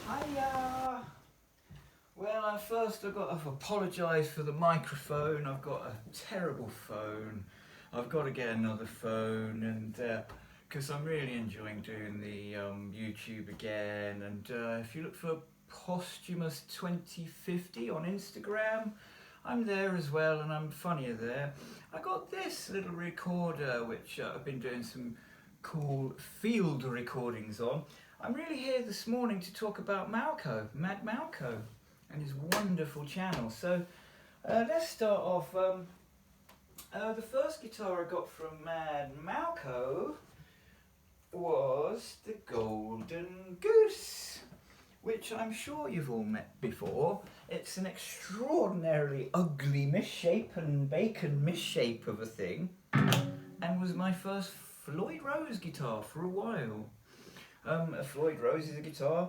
Hiya! Well, first I've got to apologise for the microphone. I've got a terrible phone. I've got to get another phone, and because I'm really enjoying doing the YouTube again. And if you look for Posthumous 2050 on Instagram, I'm there as well, and I'm funnier there. I got this little recorder which I've been doing some cool field recordings on. I'm really here this morning to talk about Malko, Mad Malko, and his wonderful channel. So let's start off. The first guitar I got from Mad Malko was the Golden Goose, which I'm sure you've all met before. It's an extraordinarily ugly misshapen, bacon misshape of a thing, and was my first Floyd Rose guitar for a while. A Floyd Rose is a guitar,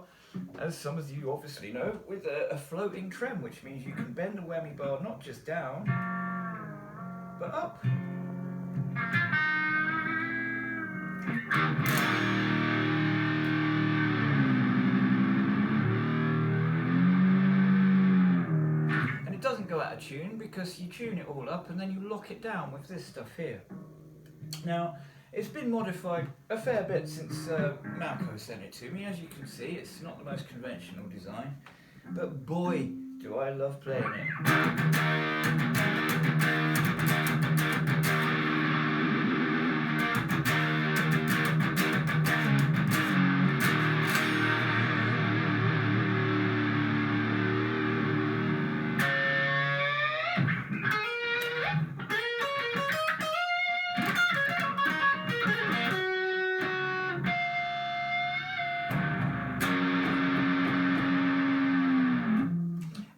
as some of you obviously know, with a floating trem, which means you can bend the whammy bar not just down, but up. And it doesn't go out of tune because you tune it all up and then you lock it down with this stuff here. Now, it's been modified a fair bit since Malko sent it to me. As you can see, it's not the most conventional design, but boy, do I love playing it.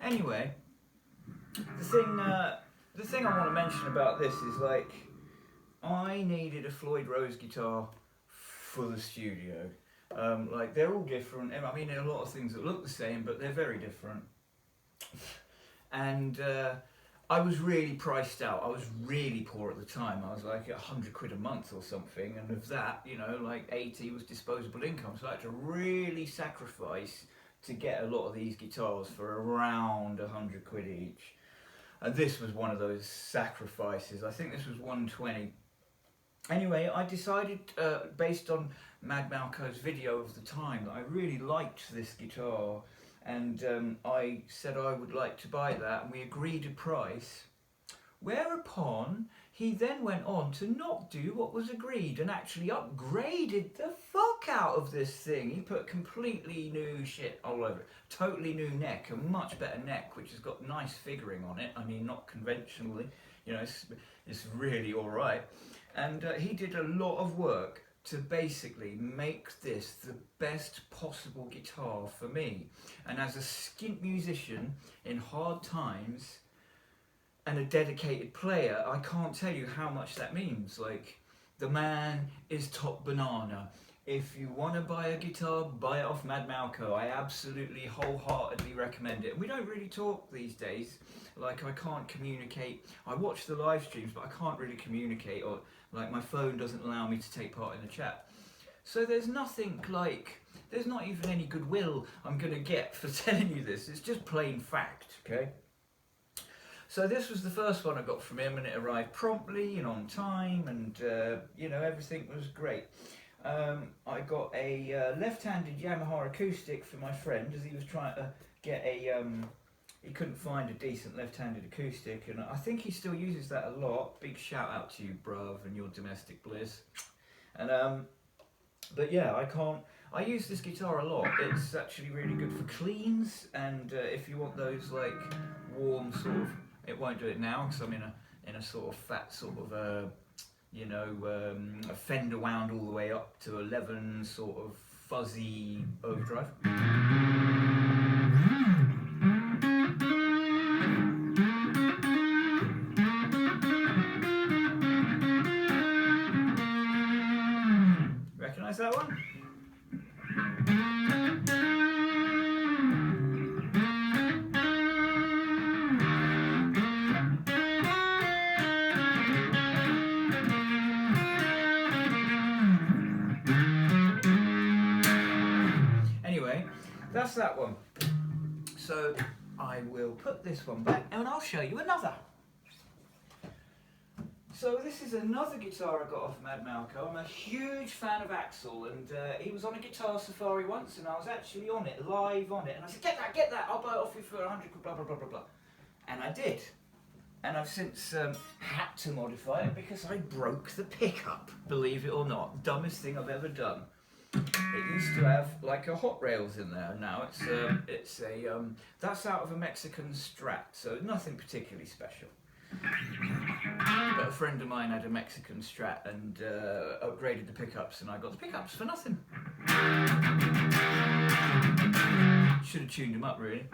Anyway, the thing I want to mention about this is, like, I needed a Floyd Rose guitar for the studio. Like, they're all different. I mean, there are a lot of things that look the same, but they're very different. And I was really priced out. I was really poor at the time. I was like £100 a month or something, and of that, you know, like 80 was disposable income. So I had to really sacrifice to get a lot of these guitars for around £100 each. And this was one of those sacrifices. I think this was 120. Anyway, I decided, based on Mad Malko's video of the time, that I really liked this guitar, and I said I would like to buy that, and we agreed a price. Whereupon he then went on to not do what was agreed and actually upgraded the fuck out of this thing. He put completely new shit all over it. Totally new neck, a much better neck, which has got nice figuring on it. I mean, not conventionally, you know, it's really alright. And he did a lot of work to basically make this the best possible guitar for me. And as a skint musician in hard times, and a dedicated player, I can't tell you how much that means. Like, the man is top banana. If you want to buy a guitar, buy it off Mad Malko. I absolutely wholeheartedly recommend it. And we don't really talk these days. Like, I can't communicate. I watch the live streams, but I can't really communicate, or like my phone doesn't allow me to take part in the chat. So there's nothing like, there's not even any goodwill I'm gonna get for telling you this. It's just plain fact, okay? So this was the first one I got from him, and it arrived promptly and on time, and you know, everything was great. I got a left-handed Yamaha acoustic for my friend, as he was trying to get a, he couldn't find a decent left-handed acoustic, and I think he still uses that a lot. Big shout out to you, bruv, and your domestic bliss. And but yeah, I use this guitar a lot. It's actually really good for cleans, and if you want those like warm sort of, it won't do it now because I'm in a sort of fat sort of you know, a Fender wound all the way up to 11 sort of fuzzy overdrive. Recognize that one? that's that one. So I will put this one back and I'll show you another. So this is another guitar I got off Mad Malko. I'm a huge fan of Axel, and he was on a guitar safari once, and I was actually on it, live on it, and I said, get that, I'll buy it off you for 100 quid, blah, blah, blah, blah, blah. And I did. And I've since had to modify it because I broke the pickup, believe it or not. Dumbest thing I've ever done. It used to have like a hot rails in there. Now it's that's out of a Mexican Strat, so nothing particularly special. But a friend of mine had a Mexican Strat and upgraded the pickups, and I got the pickups for nothing. Should have tuned them up, really.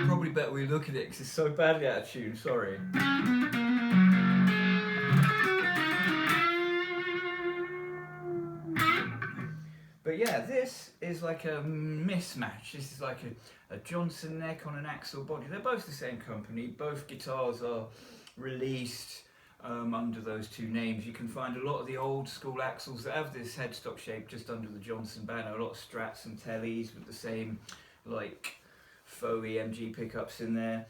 Probably better we look at it because it's so badly out of tune, sorry. But yeah, this is like a mismatch. This is like a Johnson neck on an Axel body. They're both the same company. Both guitars are released under those two names. You can find a lot of the old school Axels that have this headstock shape just under the Johnson banner. A lot of Strats and Tellys with the same like faux EMG pickups in there.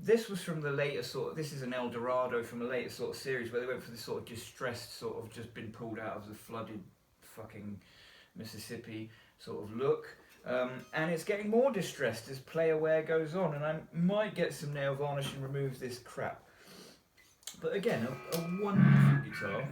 This was from the later this is an El Dorado from a later sort of series where they went for this sort of distressed sort of just been pulled out of the flooded fucking Mississippi sort of look, and it's getting more distressed as player wear goes on, and I might get some nail varnish and remove this crap. But again, a wonderful guitar.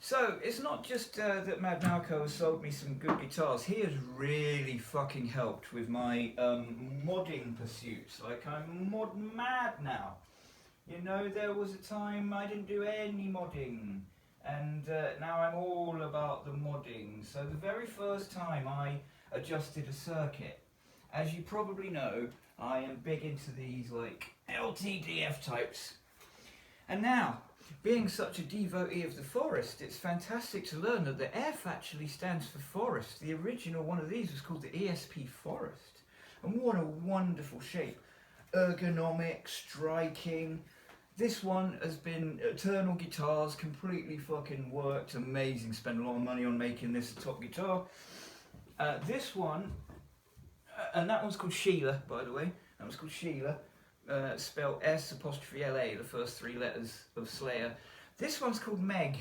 So, it's not just that Mad Malko has sold me some good guitars. He has really fucking helped with my modding pursuits. Like, I'm mod mad now. You know, there was a time I didn't do any modding, and now I'm all about the modding. So the very first time I adjusted a circuit, as you probably know, I am big into these like LTDF types. And now, being such a devotee of the Forest, it's fantastic to learn that the F actually stands for Forest. The original one of these was called the ESP Forest. And what a wonderful shape. Ergonomic, striking. This one has been Eternal Guitars, completely fucking worked, amazing. Spent a lot of money on making this a top guitar. This one, and that one's called Sheila, by the way. That one's called Sheila. Spelled S''LA, the first three letters of Slayer. This one's called Meg,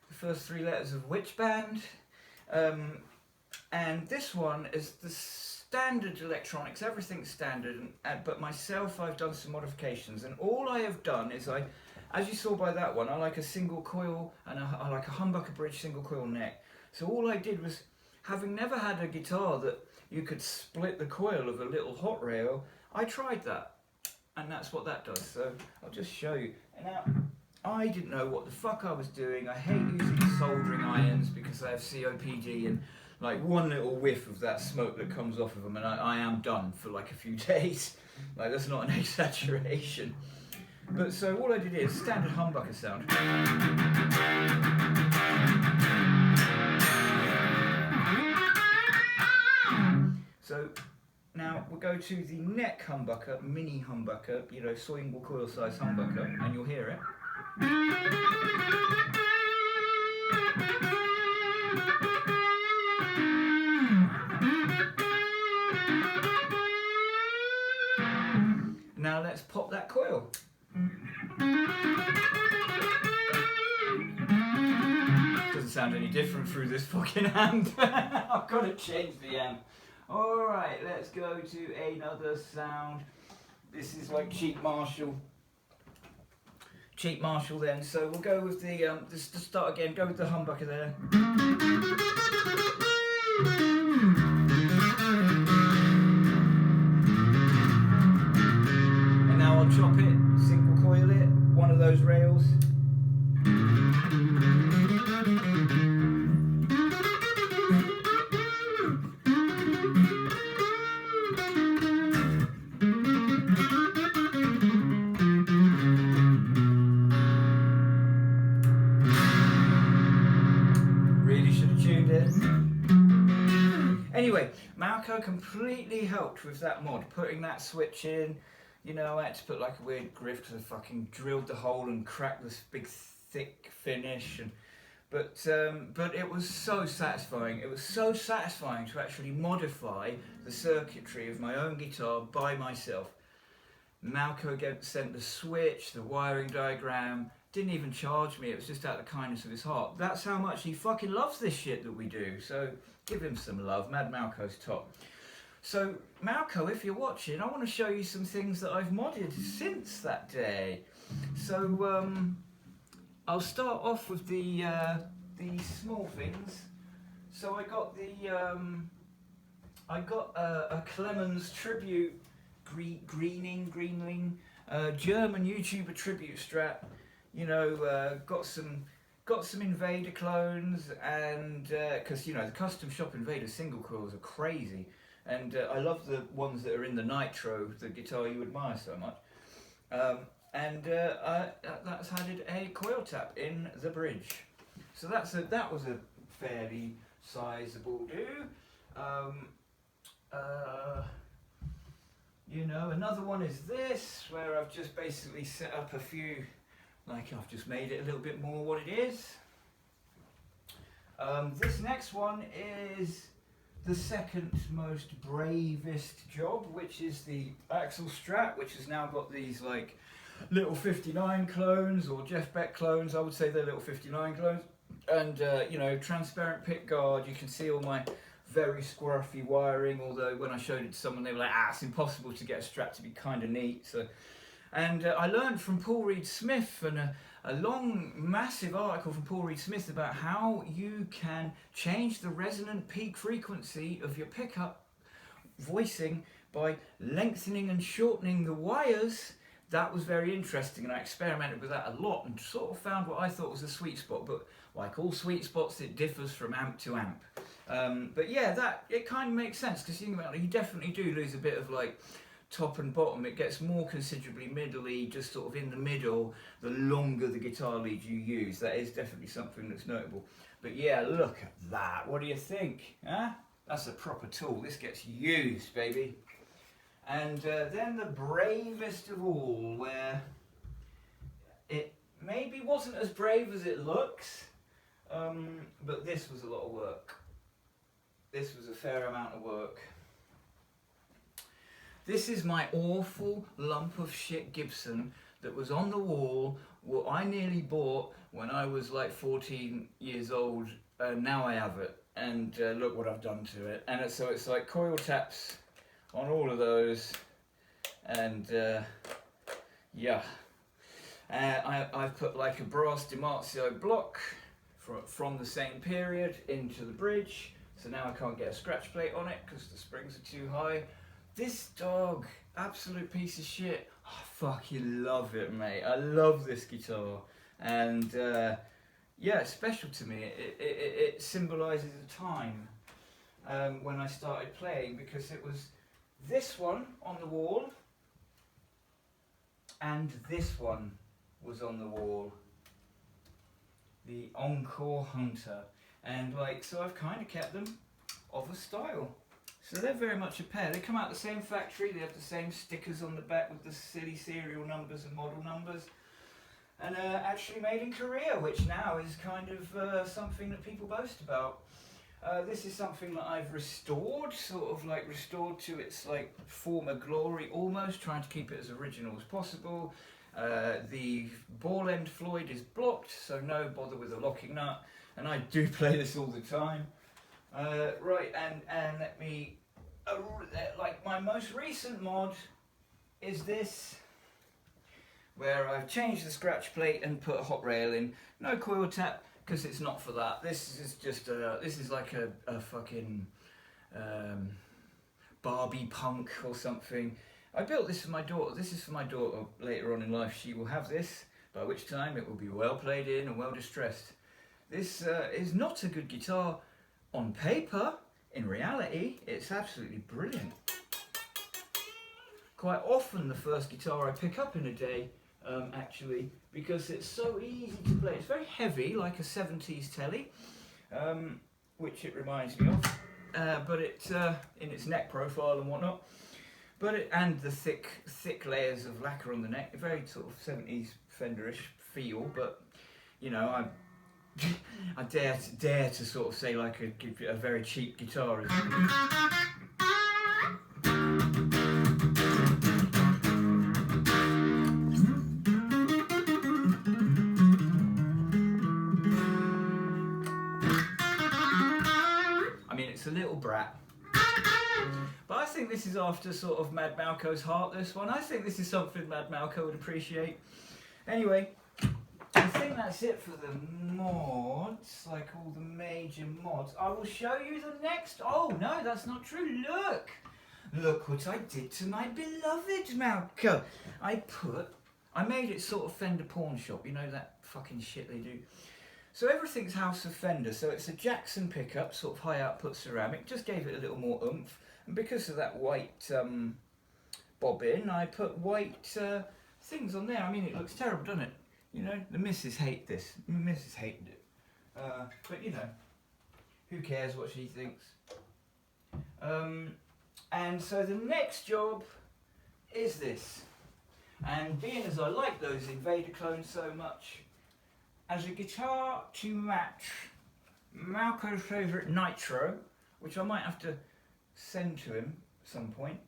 the first three letters of which band? And this one is the standard electronics, everything's standard, but myself, I've done some modifications, and all I have done is as you saw by that one, I like a single coil, and I like a humbucker bridge single coil neck. So all I did was, having never had a guitar that you could split the coil of a little hot rail, I tried that. And that's what that does, so I'll just show you. And now, I didn't know what the fuck I was doing. I hate using soldering irons because I have COPD, and like one little whiff of that smoke that comes off of them and I am done for like a few days. Like, that's not an exaggeration. But so all I did is standard humbucker sound. So now we'll go to the neck humbucker, mini humbucker, you know, single coil size humbucker, and you'll hear it. Now let's pop that coil. Doesn't sound any different through this fucking amp. I've got to change the amp. Alright, let's go to another sound. This is like cheap Marshall. Cheap Marshall then, so we'll go with the, just to start again, go with the humbucker there. And now I'll chop it, single coil it, one of those rails. Malko completely helped with that mod, putting that switch in. You know, I had to put like a weird griff because I fucking drilled the hole and cracked this big thick finish. But it was so satisfying. It was so satisfying to actually modify the circuitry of my own guitar by myself. Malko sent the switch, the wiring diagram, didn't even charge me, it was just out of the kindness of his heart. That's how much he fucking loves this shit that we do, so give him some love. Mad Malko's top. So Malko, if you're watching, I want to show you some things that I've modded since that day. So I'll start off with the small things. So I got a Clemens tribute Greenling, German YouTuber tribute Strat. You know, got some Invader clones, and because you know the custom shop Invader single coils are crazy, and I love the ones that are in the Nitro, the guitar you admire so much. That's added a coil tap in the bridge, so that was a fairly sizable do. You know, another one is this, where I've just basically set up a few, like I've just made it a little bit more what it is. This next one is the second most bravest job, which is the Axel Strat, which has now got these like little 59 clones, or Jeff Beck clones. I would say they're little 59 clones. And you know, transparent pick guard. You can see all my very scruffy wiring, although when I showed it to someone they were like, it's impossible to get a Strat to be kind of neat. So, and I learned from Paul Reed Smith, and a long massive article from Paul Reed Smith about how you can change the resonant peak frequency of your pickup voicing by lengthening and shortening the wires. That was very interesting, and I experimented with that a lot and sort of found what I thought was a sweet spot. But like all sweet spots, it differs from amp to amp. But yeah, that it kind of makes sense, because you definitely do lose a bit of like top and bottom. It gets more considerably middly, just sort of in the middle, the longer the guitar lead you use. That is definitely something that's notable. But yeah, look at that. What do you think? Huh? That's a proper tool. This gets used, baby. And then the bravest of all, where it maybe wasn't as brave as it looks, but this was a lot of work. This was a fair amount of work. This is my awful lump of shit Gibson that was on the wall, what I nearly bought when I was like 14 years old, and now I have it. And look what I've done to it. And so it's like coil taps on all of those, and yeah, I've put like a brass DiMarzio block from the same period into the bridge, so now I can't get a scratch plate on it because the springs are too high. This dog, absolute piece of shit. I fucking love it, mate. I love this guitar, and yeah, it's special to me. It symbolises a time when I started playing, because it was this one on the wall, and this one was on the wall, the Encore Hunter, and like, so I've kind of kept them of a style. So they're very much a pair. They come out the same factory, they have the same stickers on the back with the silly serial numbers and model numbers, and actually made in Korea, which now is kind of something that people boast about. This is something that I've restored, sort of like restored to its like former glory almost, trying to keep it as original as possible. The ball end Floyd is blocked, so no bother with the locking nut, and I do play this all the time. Right, and let me, like my most recent mod is this, where I've changed the scratch plate and put a hot rail in, no coil tap, because it's not for that. This is just this is like a fucking Barbie punk or something. I built this for my daughter. This is for my daughter. Later on in life she will have this, by which time it will be well played in and well distressed. This is not a good guitar on paper. In reality, it's absolutely brilliant. Quite often the first guitar I pick up in a day, actually, because it's so easy to play. It's very heavy, like a 70s telly, which it reminds me of. but it in its neck profile and whatnot. But and the thick layers of lacquer on the neck, very sort of 70s Fenderish feel. But you know, I dare to sort of say like a very cheap guitar is. I mean, it's a little brat. But I think this is after sort of Mad Malko's Heartless one. I think this is something Mad Malko would appreciate. Anyway, I think that's it for the mods, like all the major mods. I will show you the next. Oh no, that's not true. Look what I did to my beloved Malko. I made it sort of Fender pawn shop. You know that fucking shit they do. So everything's House of Fender. So it's a Jackson pickup, sort of high output ceramic. Just gave it a little more oomph. And because of that white bobbin, I put white things on there. I mean, it looks terrible, doesn't it? You know, the missus hate this. The missus hated it. But you know, who cares what she thinks? And so the next job is this. And being as I like those Invader clones so much, as a guitar to match Malko's favourite Nitro, which I might have to send to him at some point,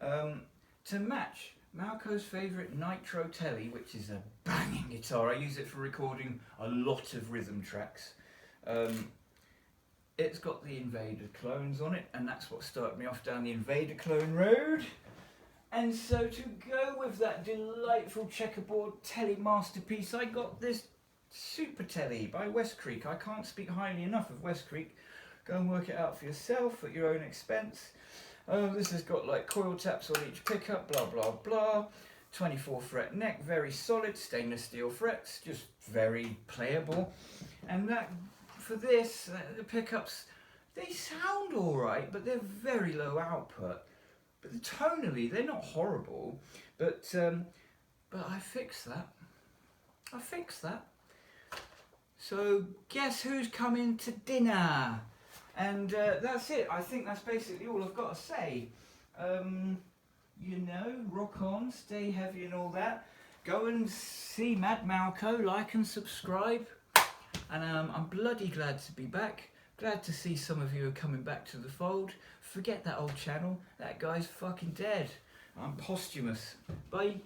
to match Malko's favourite Nitro Telly, which is a banging guitar. I use it for recording a lot of rhythm tracks. It's got the Invader clones on it, and that's what started me off down the Invader clone road. And so to go with that delightful checkerboard Telly masterpiece, I got this Super Telly by West Creek. I can't speak highly enough of West Creek. Go and work it out for yourself at your own expense. This has got like coil taps on each pickup, blah blah blah. 24 fret neck, very solid, stainless steel frets, just very playable. And that for this, the pickups, they sound alright, but they're very low output. But tonally, they're not horrible. But I fixed that. So guess who's coming to dinner? And that's it. I think that's basically all I've got to say. You know, rock on, stay heavy and all that. Go and see Mad Malko, like and subscribe. And I'm bloody glad to be back. Glad to see some of you are coming back to the fold. Forget that old channel. That guy's fucking dead. I'm posthumous. Bye.